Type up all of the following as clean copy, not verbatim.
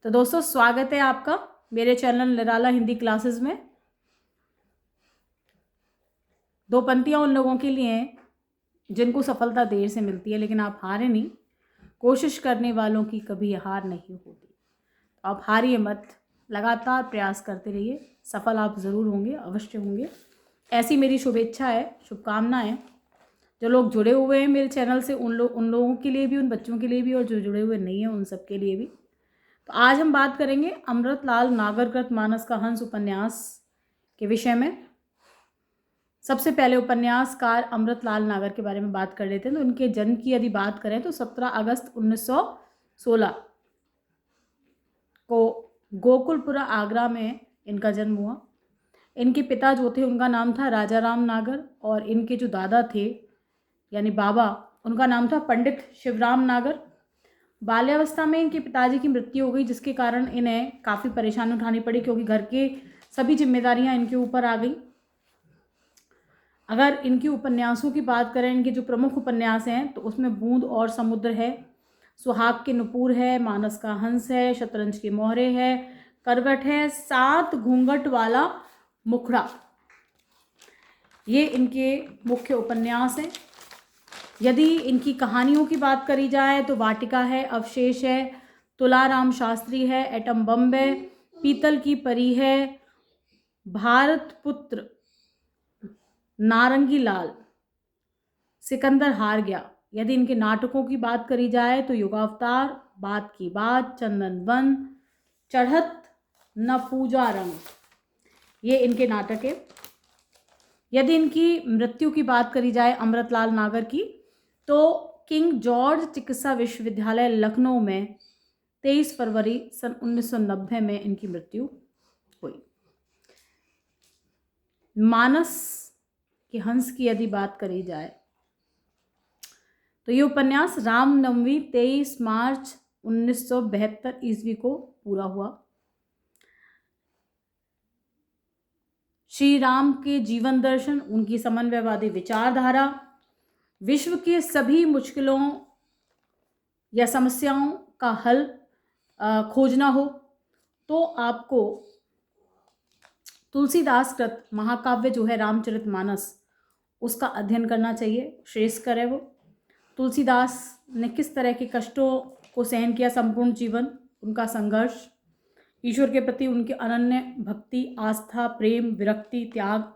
तो दोस्तों स्वागत है आपका मेरे चैनल निराला हिंदी क्लासेस में। दो पंक्तियाँ उन लोगों के लिए हैं जिनको सफलता देर से मिलती है, लेकिन आप हारे नहीं। कोशिश करने वालों की कभी हार नहीं होती। तो आप हारिए मत, लगातार प्रयास करते रहिए, सफल आप ज़रूर होंगे, अवश्य होंगे। ऐसी मेरी शुभेच्छा है, शुभकामना है। जो लोग जुड़े हुए हैं मेरे चैनल से उन लोगों के लिए भी, उन बच्चों के लिए भी, और जो जुड़े हुए नहीं हैं उन सब के लिए भी। तो आज हम बात करेंगे अमृतलाल नागरकृत मानस का हंस उपन्यास के विषय में। सबसे पहले उपन्यासकार अमृतलाल नागर के बारे में बात कर लेते हैं। तो उनके जन्म की यदि बात करें तो 17 अगस्त 1916 को गोकुलपुरा आगरा में इनका जन्म हुआ। इनके पिता जो थे उनका नाम था राजा राम नागर, और इनके जो दादा थे यानी बाबा, उनका नाम था पंडित शिवराम नागर। बाल्यावस्था में इनके पिताजी की मृत्यु हो गई, जिसके कारण इन्हें काफ़ी परेशानी उठानी पड़ी, क्योंकि घर के सभी जिम्मेदारियां इनके ऊपर आ गई। अगर इनके उपन्यासों की बात करें, इनके जो प्रमुख उपन्यास हैं, तो उसमें बूंद और समुद्र है, सुहाग के नुपुर है, मानस का हंस है, शतरंज के मोहरे है, करवट है, सात घूंघट वाला मुखड़ा, ये इनके मुख्य उपन्यास हैं। यदि इनकी कहानियों की बात करी जाए तो वाटिका है, अवशेष है, तुलाराम शास्त्री है, एटम बम है, पीतल की परी है, भारत पुत्र, नारंगी लाल, सिकंदर हार गया। यदि इनके नाटकों की बात करी जाए तो युगावतार, बात की बात, चंदन वन, चढ़त, न पूजा रंग, ये इनके नाटक है। यदि इनकी मृत्यु की बात करी जाए अमृतलाल नागर की, तो किंग जॉर्ज चिकित्सा विश्वविद्यालय लखनऊ में 23 फरवरी सन 1990 में इनकी मृत्यु हुई। मानस के हंस की यदि बात करी जाए तो ये उपन्यास रामनवमी 23 मार्च 1972 ईस्वी को पूरा हुआ। श्री राम के जीवन दर्शन, उनकी समन्वयवादी विचारधारा, विश्व के सभी मुश्किलों या समस्याओं का हल खोजना हो तो आपको तुलसीदास कृत महाकाव्य जो है रामचरितमानस, उसका अध्ययन करना चाहिए। श्रेयस्कर है वो। तुलसीदास ने किस तरह के कष्टों को सहन किया, संपूर्ण जीवन उनका संघर्ष, ईश्वर के प्रति उनकी अनन्य भक्ति, आस्था, प्रेम, विरक्ति, त्याग,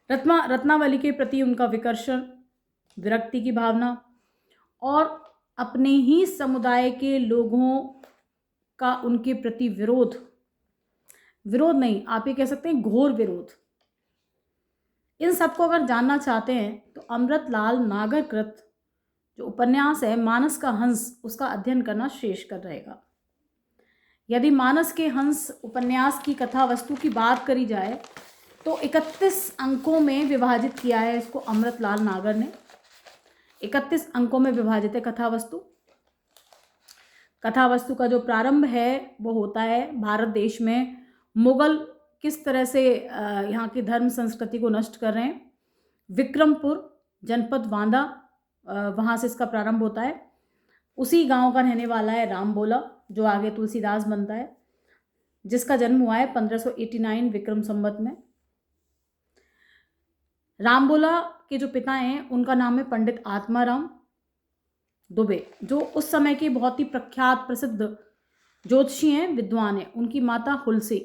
रत्नावली के प्रति उनका विकर्षण, विरक्ति की भावना, और अपने ही समुदाय के लोगों का उनके प्रति विरोध नहीं, आप ये कह सकते हैं घोर विरोध। इन सबको अगर जानना चाहते हैं तो अमृतलाल नागरकृत जो उपन्यास है मानस का हंस, उसका अध्ययन करना श्रेयस्कर रहेगा। यदि मानस के हंस उपन्यास की कथा वस्तु की बात करी जाए तो 31 अंकों में विभाजित किया है इसको अमृतलाल नागर ने। 31 अंकों में विभाजित है कथा वस्तु। कथा वस्तु का जो प्रारंभ है वो होता है भारत देश में मुगल किस तरह से यहाँ की धर्म संस्कृति को नष्ट कर रहे हैं। विक्रमपुर जनपद बांदा, वहाँ से इसका प्रारंभ होता है। उसी गांव का रहने वाला है राम बोला, जो आगे तुलसीदास बनता है, जिसका जन्म हुआ है 1589 विक्रम संवत में। राम बोला के जो पिता हैं उनका नाम है पंडित आत्माराम दुबे, जो उस समय के बहुत ही प्रख्यात प्रसिद्ध ज्योतिषी हैं, विद्वान हैं। उनकी माता हुलसी।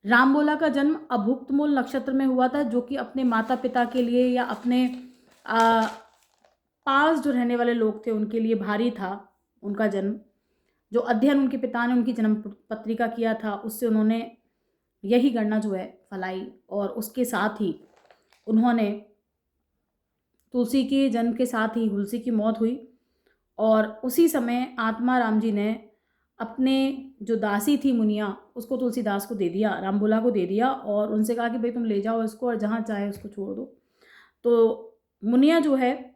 राम बोला का जन्म अभुक्तमूल नक्षत्र में हुआ था, जो कि अपने माता पिता के लिए या अपने पास जो रहने वाले लोग थे उनके लिए भारी था उनका जन्म। जो अध्ययन उनके पिता ने उनकी जन्म पत्रिका किया था, उससे उन्होंने यही गणना जो है फलाई, और उसके साथ ही उन्होंने तुलसी के जन्म के साथ ही हुलसी की मौत हुई। और उसी समय आत्माराम जी ने अपने जो दासी थी मुनिया, उसको तुलसीदास को दे दिया, रामबोला को दे दिया, और उनसे कहा कि भाई तुम ले जाओ इसको और जहाँ चाहे उसको छोड़ दो। तो मुनिया जो है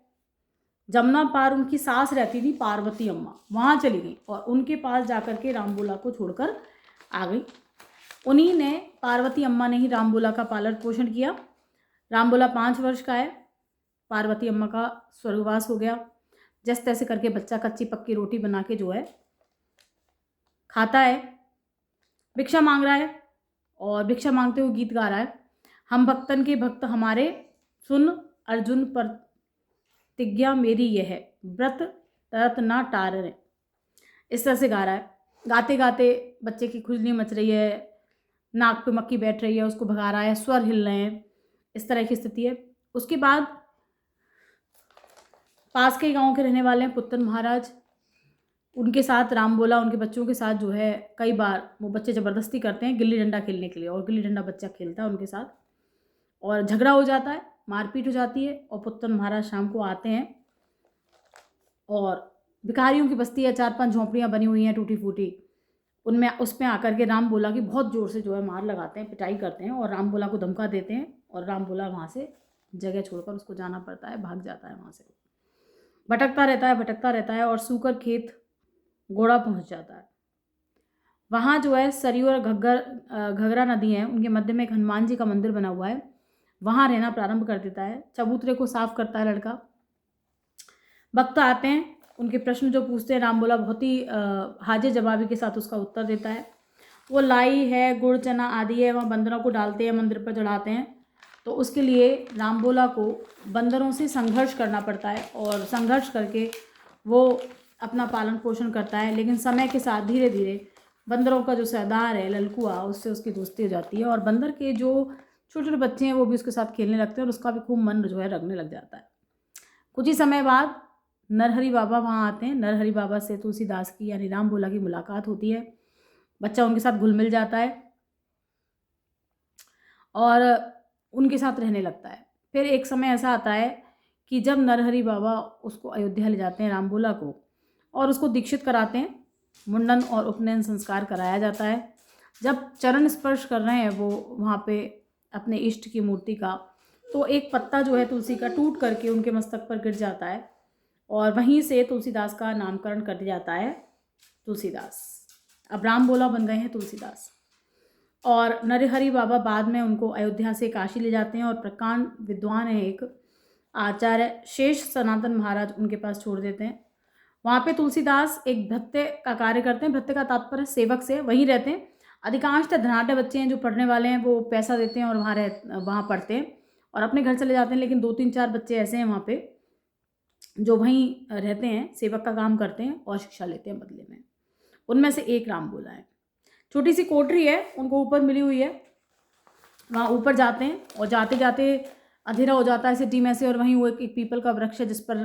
जमुना पार उनकी सास रहती थी पार्वती अम्मा, वहाँ चली गई और उनके पास जाकर के रामबोला को छोड़कर आ गई। उन्हीं ने, पार्वती अम्मा ने ही रामबोला का पालन पोषण किया। रामबोला 5 वर्ष का है, पार्वती अम्मा का स्वर्गवास हो गया। जैसे तैसे करके बच्चा कच्ची पक्की रोटी बना के जो है खाता है, भिक्षा मांग रहा है और भिक्षा मांगते हुए गीत गा रहा है। हम भक्तन के भक्त हमारे, सुन अर्जुन प्रतिज्ञा मेरी यह है, व्रत तरत ना टारे। इस तरह से गा रहा है। गाते गाते बच्चे की खुजली मच रही है, नाक पे मक्खी बैठ रही है, उसको भगा रहा है, स्वर हिल रहे हैं, इस तरह की स्थिति है। उसके बाद पास के गांव के रहने वाले हैं पुत्तन महाराज, उनके साथ राम बोला उनके बच्चों के साथ जो है कई बार वो बच्चे ज़बरदस्ती करते हैं गिल्ली डंडा खेलने के लिए, और गिल्ली डंडा बच्चा खेलता है उनके साथ और झगड़ा हो जाता है, मारपीट हो जाती है। और पुत्तन महाराज शाम को आते हैं और भिखारियों की बस्ती है, 4-5 झोंपड़ियाँ बनी हुई हैं टूटी फूटी, उसमें आकर के राम बोला की बहुत ज़ोर से जो है मार लगाते हैं, पिटाई करते हैं और राम बोला को धमका देते हैं। और राम बोला वहाँ से जगह छोड़कर उसको जाना पड़ता है, भाग जाता है वहाँ से, भटकता रहता है और सूकर खेत घोड़ा पहुँच जाता है। वहाँ जो है सरयू और घग्गरा नदी है, उनके मध्य में एक हनुमान जी का मंदिर बना हुआ है, वहाँ रहना प्रारंभ कर देता है। चबूतरे को साफ करता है लड़का। भक्त आते हैं, उनके प्रश्न जो पूछते हैं राम बोला बहुत ही हाजिर जवाबी के साथ उसका उत्तर देता है। वो लाई है, गुड़ चना आदि है, वहाँ बंदरों को डालते हैं, मंदिर पर चढ़ाते हैं। तो उसके लिए राम बोला को बंदरों से संघर्ष करना पड़ता है और संघर्ष करके वो अपना पालन पोषण करता है। लेकिन समय के साथ धीरे धीरे बंदरों का जो सरदार है ललकुआ, उससे उसकी दोस्ती हो जाती है और बंदर के जो छोटे छोटे बच्चे हैं वो भी उसके साथ खेलने लगते हैं और उसका भी खूब मन जो है रगने लग जाता है। कुछ ही समय बाद नरहरि बाबा वहाँ आते हैं। नरहरि बाबा से तुलसीदास की यानी राम बोला की मुलाकात होती है। बच्चा उनके साथ घुल मिल जाता है और उनके साथ रहने लगता है। फिर एक समय ऐसा आता है कि जब नरहरि बाबा उसको अयोध्या ले जाते हैं राम बोला को और उसको दीक्षित कराते हैं, मुंडन और उपनयन संस्कार कराया जाता है। जब चरण स्पर्श कर रहे हैं वो वहाँ पे अपने इष्ट की मूर्ति का, तो एक पत्ता जो है तुलसी का टूट करके उनके मस्तक पर गिर जाता है और वहीं से तुलसीदास का नामकरण कर दिया जाता है तुलसीदास। अब राम बोला बन गए हैं तुलसीदास। और नरहरि बाबा बाद में उनको अयोध्या से काशी ले जाते हैं और प्रकांड विद्वान है एक आचार्य शेष सनातन महाराज, उनके पास छोड़ देते हैं। वहाँ पे तुलसीदास एक भृत्य का कार्य करते हैं। भृत्य का तात्पर्य सेवक से, वहीं रहते हैं। अधिकांशतः धनाढ़ बच्चे हैं जो पढ़ने वाले हैं, वो पैसा देते हैं और वहाँ पढ़ते हैं और अपने घर चले जाते हैं। लेकिन 2-3-4 बच्चे ऐसे हैं वहाँ पे जो वहीं रहते हैं, सेवक का काम करते हैं और शिक्षा लेते हैं बदले में। उनमें से एक राम बोला है। छोटी सी कोठरी है उनको ऊपर मिली हुई है, वहाँ ऊपर जाते हैं और जाते जाते अंधेरा हो जाता है सिटी में से, और वहीं वो एक पीपल का वृक्ष है जिस पर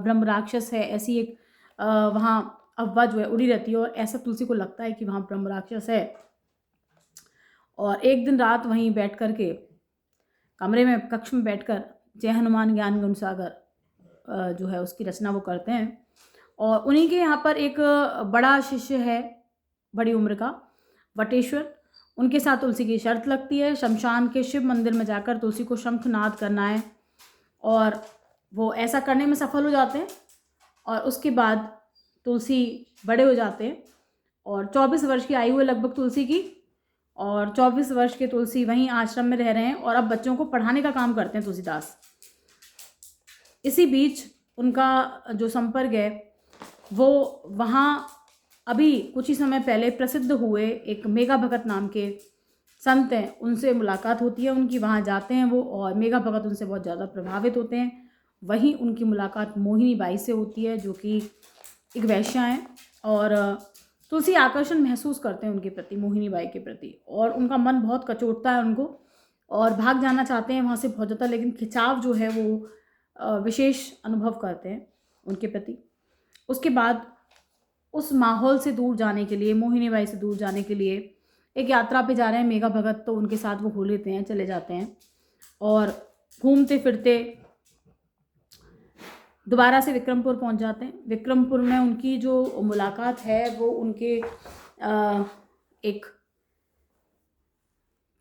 ब्रह्म राक्षस है, ऐसी एक वहाँ अफवाह जो है उड़ी रहती है और ऐसा तुलसी को लगता है कि वहाँ ब्रह्म राक्षस है। और एक दिन रात वहीं बैठ कर के कमरे में कक्ष में बैठकर जय हनुमान ज्ञान गुण सागर जो है उसकी रचना वो करते हैं। और उन्हीं के यहाँ पर एक बड़ा शिष्य है बड़ी उम्र का, वटेश्वर, उनके साथ तुलसी की शर्त लगती है। शमशान के शिव मंदिर में जाकर तुलसी को शंखनाद करना है और वो ऐसा करने में सफल हो जाते हैं। और उसके बाद तुलसी बड़े हो जाते हैं और 24 वर्ष की आयु है लगभग तुलसी की, और 24 वर्ष के तुलसी वहीं आश्रम में रह रहे हैं और अब बच्चों को पढ़ाने का काम करते हैं तुलसीदास। इसी बीच उनका जो संपर्क है वो वहाँ अभी कुछ ही समय पहले प्रसिद्ध हुए एक मेघा भगत नाम के संत हैं, उनसे मुलाकात होती है उनकी। वहाँ जाते हैं वो और मेघा भगत उनसे बहुत ज़्यादा प्रभावित होते हैं। वहीं उनकी मुलाकात मोहिनी बाई से होती है जो कि एक वैश्या हैं, और तुलसी आकर्षण महसूस करते हैं उनके प्रति, मोहिनी बाई के प्रति, और उनका मन बहुत कचोटता है उनको और भाग जाना चाहते हैं वहाँ से बहुत ज़्यादा, लेकिन खिंचाव जो है वो विशेष अनुभव करते हैं उनके प्रति। उसके बाद उस माहौल से दूर जाने के लिए, मोहिनी बाई से दूर जाने के लिए एक यात्रा पे जा रहे हैं मेघा भगत, तो उनके साथ वो हो लेते हैं, चले जाते हैं और घूमते फिरते दोबारा से विक्रमपुर पहुंच जाते हैं। विक्रमपुर में उनकी जो मुलाकात है वो उनके एक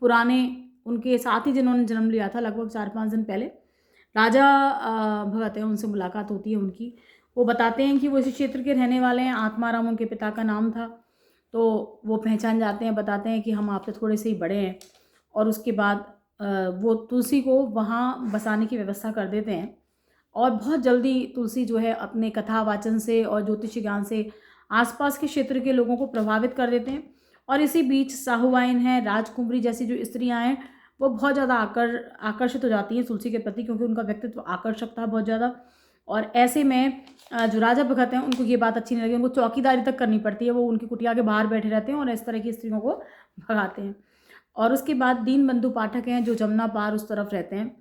पुराने उनके साथ ही जिन्होंने जन्म लिया था लगभग 4-5 दिन पहले, राजा भगत है, उनसे मुलाकात होती है उनकी। वो बताते हैं कि वो इसी क्षेत्र के रहने वाले हैं, आत्माराम उनके पिता का नाम था। तो वो पहचान जाते हैं, बताते हैं कि हम आपसे थोड़े से ही बड़े हैं, और उसके बाद वो तुलसी को वहाँ बसाने की व्यवस्था कर देते हैं। और बहुत जल्दी तुलसी जो है अपने कथा वाचन से और ज्योतिष ज्ञान से आसपास के क्षेत्र के लोगों को प्रभावित कर देते हैं। और इसी बीच साहुवाइन है, राजकुमारी जैसी जो स्त्रियां हैं वो बहुत ज़्यादा आकर्षित हो जाती हैं तुलसी के प्रति, क्योंकि उनका व्यक्तित्व आकर्षक था बहुत ज़्यादा। और ऐसे में जो राजा भगत हैं उनको ये बात अच्छी नहीं लगी, उनको चौकीदारी तक करनी पड़ती है, वो उनकी कुटिया के बाहर बैठे रहते हैं और इस तरह की स्त्रियों को भगाते हैं। और उसके बाद दीनबंधु पाठक हैं जो जमुना पार उस तरफ रहते हैं,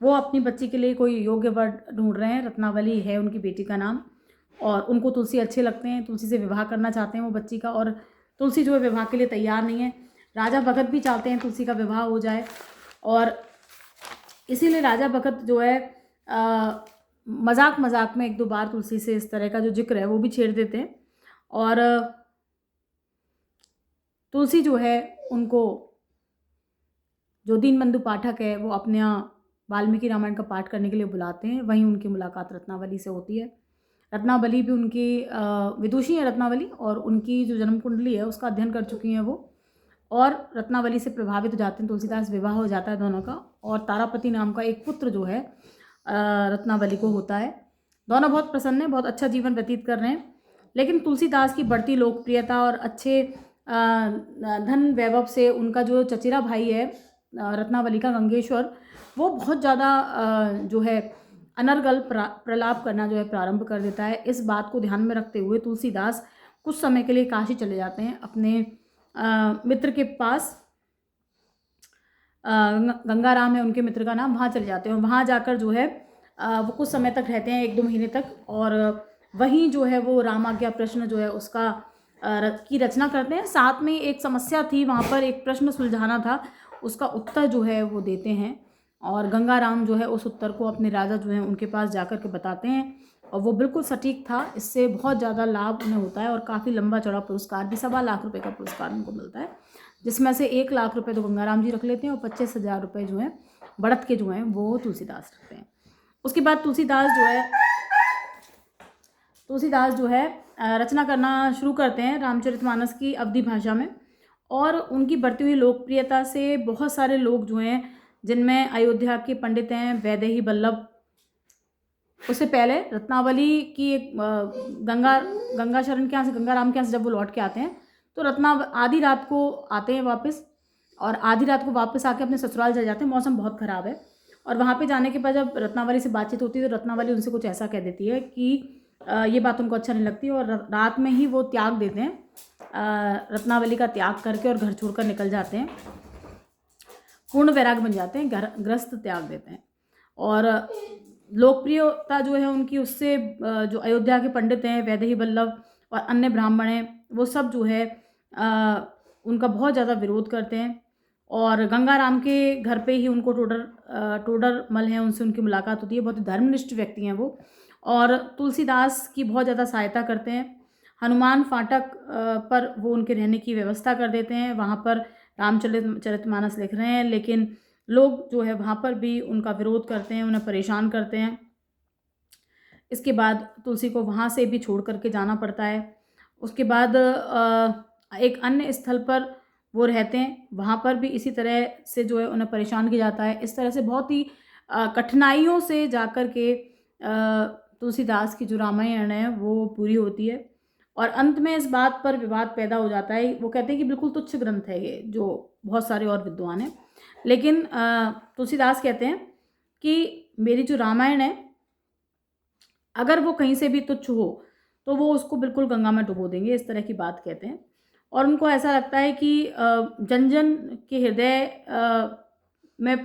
वो अपनी बच्ची के लिए कोई योग्य वर ढूंढ रहे हैं। रत्नावली है उनकी बेटी का नाम, और उनको तुलसी अच्छे लगते हैं, तुलसी से विवाह करना चाहते हैं वो बच्ची का, और तुलसी जो है विवाह के लिए तैयार नहीं है। राजा भगत भी चाहते हैं तुलसी का विवाह हो जाए, और इसीलिए राजा भगत जो है मजाक मजाक में एक दो बार तुलसी से इस तरह का जो जिक्र है वो भी छेड़ देते हैं। और तुलसी जो है उनको, जो दीनबंधु पाठक है वो अपने यहाँ वाल्मीकि रामायण का पाठ करने के लिए बुलाते हैं, वहीं उनकी मुलाकात रत्नावली से होती है। रत्नावली भी उनकी विदुषी है रत्नावली, और उनकी जो जन्म कुंडली है उसका अध्ययन कर चुकी हैं वो, और रत्नावली से प्रभावित हो जाते हैं तुलसीदास, विवाह हो जाता है दोनों का, और तारापति नाम का एक पुत्र जो है रत्नावली को होता है। दोनों बहुत प्रसन्न हैं, बहुत अच्छा जीवन व्यतीत कर रहे हैं। लेकिन तुलसीदास की बढ़ती लोकप्रियता और अच्छे धन वैभव से उनका जो चचेरा भाई है रत्नावली का, गंगेश्वर, वो बहुत ज़्यादा जो है अनर्गल प्रलाप करना जो है प्रारंभ कर देता है। इस बात को ध्यान में रखते हुए तुलसीदास कुछ समय के लिए काशी चले जाते हैं अपने मित्र के पास। गंगाराम है उनके मित्र का नाम, वहाँ चले जाते हैं। वहाँ जाकर जो है वो कुछ समय तक रहते हैं, 1-2 महीने तक, और वहीं जो है वो रामाज्ञा प्रश्न जो है उसका की रचना करते हैं। साथ में एक समस्या थी वहाँ पर, एक प्रश्न सुलझाना था, उसका उत्तर जो है वो देते हैं, और गंगाराम जो है उस उत्तर को अपने राजा जो है उनके पास जाकर के बताते हैं, और वो बिल्कुल सटीक था। इससे बहुत ज़्यादा लाभ उन्हें होता है, और काफ़ी लंबा चौड़ा पुरस्कार भी, 1.25 लाख रुपये का पुरस्कार उनको मिलता है, जिसमें से 1 लाख रुपये तो गंगाराम जी रख लेते हैं, और 25,000 रुपये जो हैं बढ़त के जो हैं वो तुलसीदास रखते हैं। उसके बाद तुलसीदास जो है रचना करना शुरू करते हैं रामचरितमानस की अवधी भाषा में, और उनकी बढ़ती हुई लोकप्रियता से बहुत सारे लोग जो हैं, जिनमें अयोध्या के पंडित हैं वैदेही वल्लभ, उससे पहले रत्नावली की एक गंगाशरण के यहाँ से, गंगाराम के यहाँ से जब वो लौट के आते हैं तो आधी रात को आते हैं वापस, और आधी रात को वापस आके अपने ससुराल चले जाते हैं। मौसम बहुत ख़राब है, और वहाँ पे जाने के बाद जब रत्नावली से बातचीत होती है तो रत्नावली उनसे कुछ ऐसा कह देती है कि ये बात उनको अच्छा नहीं लगती, और रात में ही वो त्याग देते हैं, रत्नावली का त्याग करके, और घर छोड़कर निकल जाते हैं, पूर्ण वैराग बन जाते हैं, ग्रस्त त्याग देते हैं। और लोकप्रियता जो है उनकी उससे जो अयोध्या के पंडित हैं वैदेही वल्लभ और अन्य ब्राह्मण हैं, वो सब जो है उनका बहुत ज़्यादा विरोध करते हैं, और गंगाराम के घर पे ही उनको टोडर मल हैं उनसे उनकी मुलाकात होती है। बहुत धर्मनिष्ठ व्यक्ति हैं वो, और तुलसीदास की बहुत ज़्यादा सहायता करते हैं। हनुमान फाटक पर वो उनके रहने की व्यवस्था कर देते हैं, वहाँ पर रामचरितमानस लिख रहे हैं, लेकिन लोग जो है वहाँ पर भी उनका विरोध करते हैं, उन्हें परेशान करते हैं। इसके बाद तुलसी को वहाँ से भी छोड़ करके जाना पड़ता है। उसके बाद एक अन्य स्थल पर वो रहते हैं, वहाँ पर भी इसी तरह से जो है उन्हें परेशान किया जाता है। इस तरह से बहुत ही कठिनाइयों से जाकर के तुलसीदास की जो रामायण है वो पूरी होती है, और अंत में इस बात पर विवाद पैदा हो जाता है। वो कहते हैं कि बिल्कुल तुच्छ ग्रंथ है ये, जो बहुत सारे और विद्वान हैं, लेकिन तुलसीदास कहते हैं कि मेरी जो रामायण है अगर वो कहीं से भी तुच्छ हो तो वो उसको बिल्कुल गंगा में डुबो देंगे, इस तरह की बात कहते हैं। और उनको ऐसा लगता है कि जन जन के हृदय में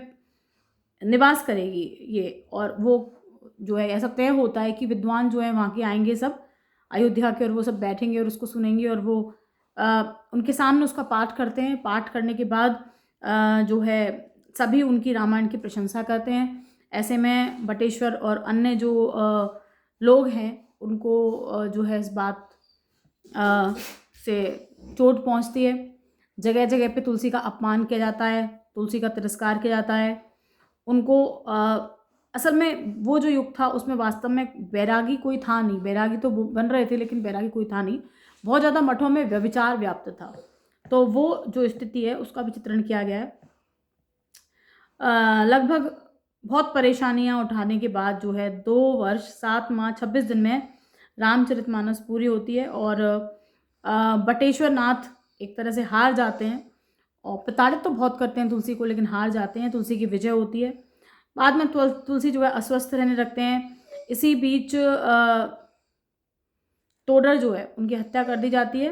निवास करेगी ये, और वो जो है ऐसा तय होता है कि विद्वान जो है वहाँ के आएंगे सब अयोध्या के, और वो सब बैठेंगे और उसको सुनेंगे, और वो उनके सामने उसका पाठ करते हैं। पाठ करने के बाद जो है सभी उनकी रामायण की प्रशंसा करते हैं। ऐसे में बटेश्वर और अन्य जो लोग हैं उनको जो है इस बात से चोट पहुंचती है। जगह जगह पे तुलसी का अपमान किया जाता है, तुलसी का तिरस्कार किया जाता है। उनको असल में वो जो युग था उसमें वास्तव में बैरागी कोई था नहीं, बैरागी तो बन रहे थे लेकिन बैरागी कोई था नहीं। बहुत ज़्यादा मठों में व्यभिचार व्याप्त था, तो वो जो स्थिति है उसका भी चित्रण किया गया है। लगभग बहुत परेशानियां उठाने के बाद जो है 2 वर्ष 7 माह 26 दिन में रामचरितमानस पूरी होती है और बटेश्वर नाथ एक तरह से हार जाते हैं और प्रताड़ित तो बहुत करते हैं तुलसी को, लेकिन हार जाते हैं। तुलसी की विजय होती है। बाद में तुलसी जो है अस्वस्थ रहने लगते हैं। इसी बीच टोडर जो है उनकी हत्या कर दी जाती है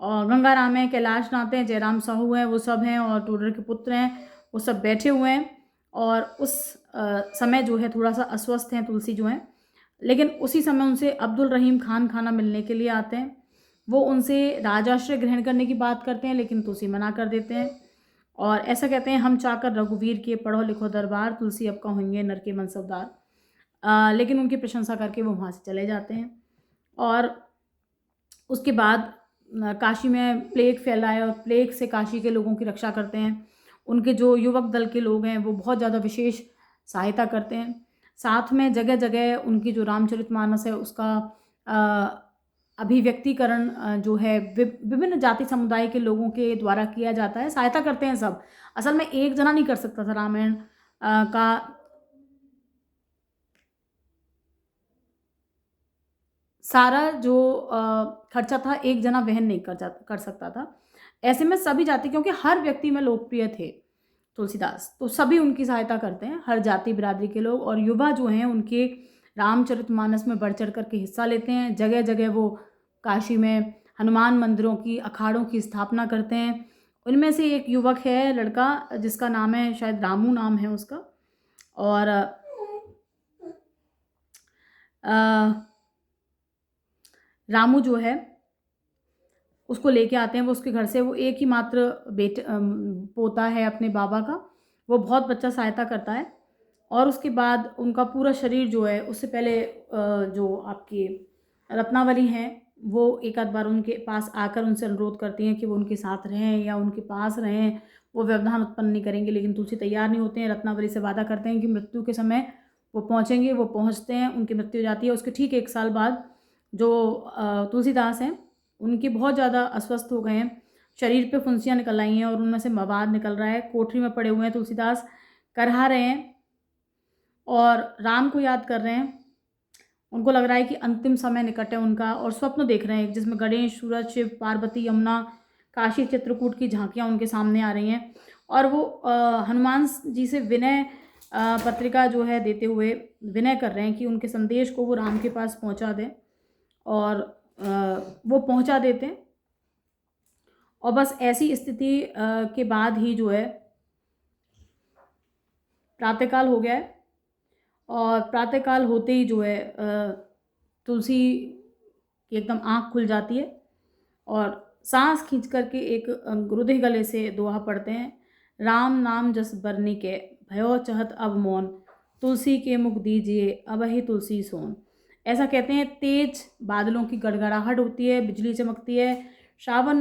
और गंगाराम है, कैलाश नाथ हैं, जयराम साहू हैं, वो सब हैं और टोडर के पुत्र हैं, वो सब बैठे हुए हैं और उस समय जो है थोड़ा सा अस्वस्थ हैं तुलसी जो हैं। लेकिन उसी समय उनसे अब्दुल रहीम खान खाना मिलने के लिए आते हैं। वो उनसे राजाश्रय ग्रहण करने की बात करते हैं, लेकिन तुलसी मना कर देते हैं और ऐसा कहते हैं, हम चाकर रघुवीर के पढ़ो लिखो दरबार, तुलसी अब कहेंगे नर के मनसबदार। लेकिन उनकी प्रशंसा करके वो वहाँ से चले जाते हैं। और उसके बाद काशी में प्लेग फैला है और प्लेग से काशी के लोगों की रक्षा करते हैं। उनके जो युवक दल के लोग हैं वो बहुत ज़्यादा विशेष सहायता करते हैं। साथ में जगह जगह उनकी जो रामचरितमानस है उसका अभिव्यक्तिकरण जो है विभिन्न जाति समुदाय के लोगों के द्वारा किया जाता है। सहायता करते हैं सब। असल में एक जना नहीं कर सकता था रामायण का सारा जो खर्चा था, एक जना वहन नहीं कर सकता था। ऐसे में सभी जाति, क्योंकि हर व्यक्ति में लोकप्रिय थे तुलसीदास, तो सभी उनकी सहायता करते हैं, हर जाति बिरादरी के लोग। और युवा जो हैं उनके रामचरितमानस में बढ़ चढ़ करके हिस्सा लेते हैं। जगह जगह वो काशी में हनुमान मंदिरों की, अखाड़ों की स्थापना करते हैं। उनमें से एक युवक है, लड़का, जिसका नाम है, शायद रामू नाम है उसका, और रामू जो है उसको लेके आते हैं वो उसके घर से। वो एक ही मात्र पोता है अपने बाबा का। वो बहुत बच्चा सहायता करता है और उसके बाद उनका पूरा शरीर जो है, उससे पहले जो आपकी रत्नावली हैं वो एक आध बार उनके पास आकर उनसे अनुरोध करती हैं कि वो उनके साथ रहें या उनके पास रहें, वो व्यवधान उत्पन्न नहीं करेंगे। लेकिन तुलसी तैयार नहीं होते हैं। रत्नावली से वादा करते हैं कि मृत्यु के समय वो पहुँचेंगे। वो पहुँचते हैं, उनकी मृत्यु हो जाती है। उसके ठीक 1 साल बाद जो तुलसीदास हैं उनके बहुत ज़्यादा अस्वस्थ हो गए हैं, शरीर पे फुंसियाँ निकल आई हैं और उनमें से मवाद निकल रहा है। कोठरी में पड़े हुए हैं तुलसीदास, करहा रहे हैं और राम को याद कर रहे हैं। उनको लग रहा है कि अंतिम समय निकट है उनका, और स्वप्न देख रहे हैं जिसमें गणेश, सूरज, शिव, पार्वती, यमुना, काशी, चित्रकूट की झांकियाँ उनके सामने आ रही हैं। और वो हनुमान जी से विनय पत्रिका जो है देते हुए विनय कर रहे हैं कि उनके संदेश को वो राम के पास पहुंचा दें, और वो पहुंचा देते हैं। और बस ऐसी स्थिति के बाद ही जो है प्रातःकाल हो गया है और प्रातःकाल होते ही जो है तुलसी की एकदम आँख खुल जाती है और सांस खींच करके एक गुरुदेव गले से दोहा पढ़ते हैं, राम नाम जस बरनी के भयो चहत अब मौन, तुलसी के मुख दीजिए अब ही तुलसी सोन। ऐसा कहते हैं। तेज बादलों की गड़गड़ाहट होती है, बिजली चमकती है। श्रावण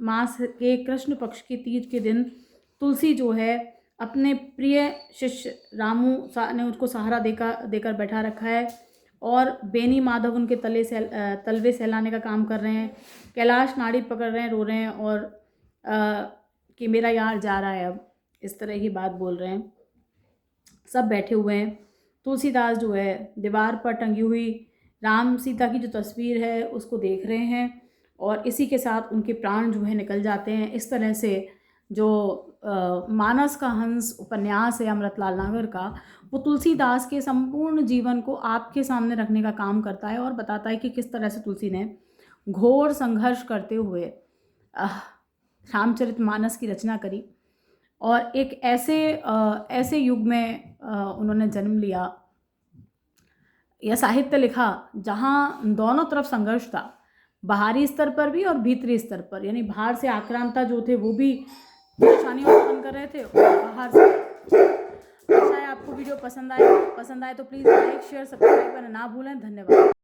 मास के कृष्ण पक्ष के तीज के दिन तुलसी जो है अपने प्रिय शिष्य रामू ने उसको सहारा देकर बैठा रखा है और बेनी माधव उनके तलवे सहलाने का काम कर रहे हैं। कैलाश नाड़ी पकड़ रहे हैं, रो रहे हैं और कि मेरा यार जा रहा है, अब इस तरह की बात बोल रहे हैं। सब बैठे हुए हैं। तुलसीदास जो है दीवार पर टंगी हुई राम सीता की जो तस्वीर है उसको देख रहे हैं और इसी के साथ उनके प्राण जो है निकल जाते हैं। इस तरह से जो मानस का हंस उपन्यास है अमृतलाल नागर का, वो तुलसीदास के संपूर्ण जीवन को आपके सामने रखने का काम करता है और बताता है कि किस तरह से तुलसी ने घोर संघर्ष करते हुए रामचरितमानस की रचना करी और एक ऐसे युग में उन्होंने जन्म लिया या साहित्य लिखा जहाँ दोनों तरफ संघर्ष था, बाहरी स्तर पर भी और भीतरी स्तर पर। यानी बाहर से आक्रांता जो थे वो भी परेशानियाँ उत्पन्न कर रहे थे और बाहर से। अच्छा है, आपको वीडियो पसंद आए तो प्लीज़ लाइक, शेयर, सब्सक्राइब करना ना भूलें। धन्यवाद।